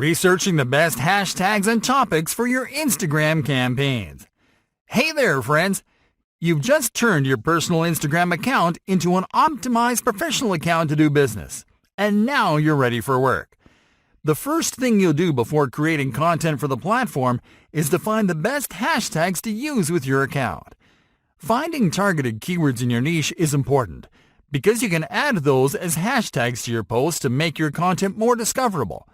researching the best hashtags and topics for your Instagram campaigns. Hey there, friends! You've just turned your personal Instagram account into an optimized professional account to do business, and now you're ready for work. The first thing you'll do before creating content for the platform is to find the best hashtags to use with your account. Finding targeted keywords in your niche is important because you can add those as hashtags to your posts to make your content more discoverable.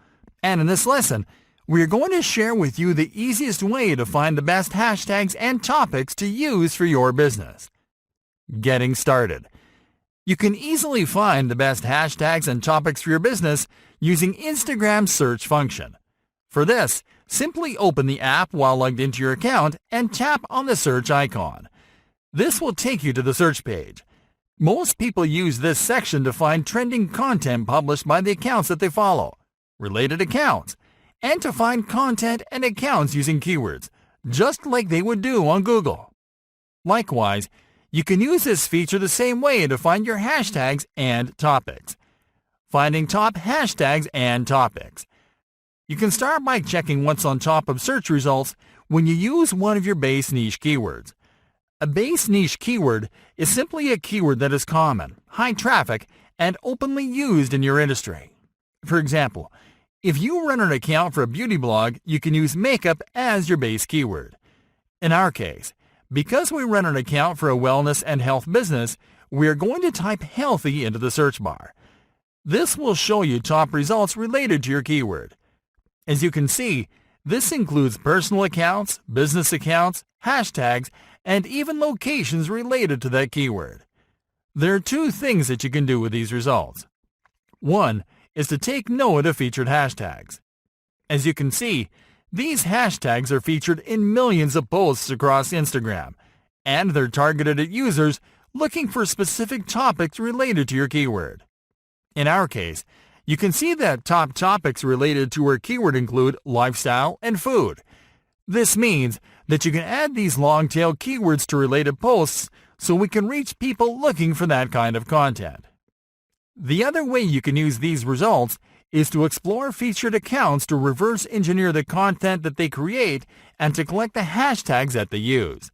And in this lesson, we are going to share with you the easiest way to find the best hashtags and topics to use for your business. Getting started. You can easily find the best hashtags and topics for your business using Instagram's search function. For this, simply open the app while logged into your account and tap on the search icon. This will take you to the search page. Most people use this section to find trending content published by the accounts that they follow, related accounts, and to find content and accounts using keywords, just like they would do on Google. Likewise, you can use this feature the same way to find your hashtags and topics. Finding top hashtags and topics. You can start by checking what's on top of search results when you use one of your base niche keywords. A base niche keyword is simply a keyword that is common, high traffic, and openly used in your industry. For example, if you run an account for a beauty blog, you can use makeup as your base keyword. In our case, because we run an account for a wellness and health business, we are going to type healthy into the search bar. This will show you top results related to your keyword. As you can see, this includes personal accounts, business accounts, hashtags, and even locations related to that keyword. There are two things that you can do with these results. One is to take note of featured hashtags. As you can see, these hashtags are featured in millions of posts across Instagram, and they're targeted at users looking for specific topics related to your keyword. In our case, you can see that top topics related to our keyword include lifestyle and food. This means that you can add these long-tail keywords to related posts so we can reach people looking for that kind of content. The other way you can use these results is to explore featured accounts to reverse engineer the content that they create and to collect the hashtags that they use.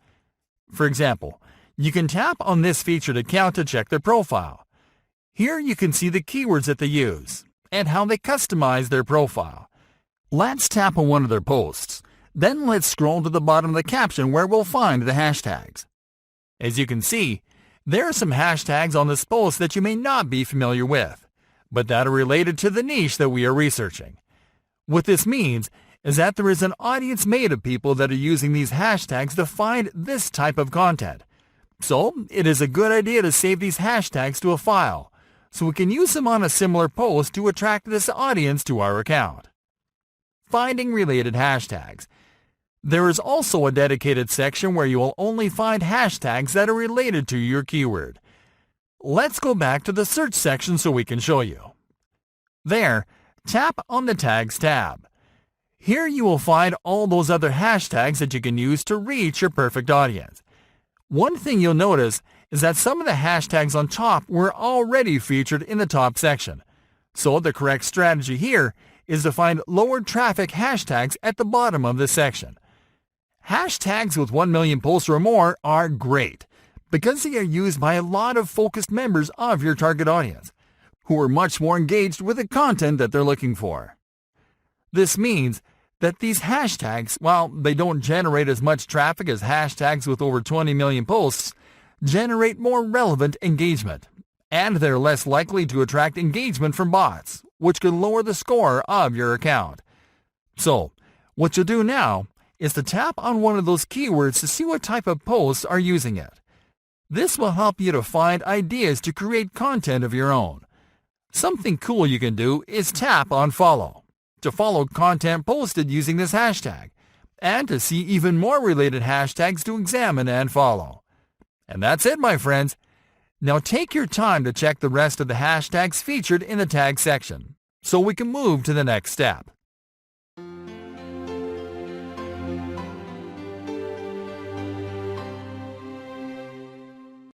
For example, you can tap on this featured account to check their profile. Here you can see the keywords that they use and how they customize their profile. Let's tap on one of their posts. Then let's scroll to the bottom of the caption where we'll find the hashtags. As you can see, there are some hashtags on this post that you may not be familiar with, but that are related to the niche that we are researching. What this means is that there is an audience made of people that are using these hashtags to find this type of content. So, it is a good idea to save these hashtags to a file, so we can use them on a similar post to attract this audience to our account. Finding related hashtags. There is also a dedicated section where you will only find hashtags that are related to your keyword. Let's go back to the search section so we can show you. There, tap on the Tags tab. Here you will find all those other hashtags that you can use to reach your perfect audience. One thing you'll notice is that some of the hashtags on top were already featured in the top section. So the correct strategy here is to find lower traffic hashtags at the bottom of this section. Hashtags with 1 million posts or more are great because they are used by a lot of focused members of your target audience who are much more engaged with the content that they're looking for. This means that these hashtags, while they don't generate as much traffic as hashtags with over 20 million posts, generate more relevant engagement, and they're less likely to attract engagement from bots, which can lower the score of your account. So, what you'll do now is to tap on one of those keywords to see what type of posts are using it. This will help you to find ideas to create content of your own. Something cool you can do is tap on follow to follow content posted using this hashtag and to see even more related hashtags to examine and follow. And that's it, my friends. Now take your time to check the rest of the hashtags featured in the tag section so we can move to the next step.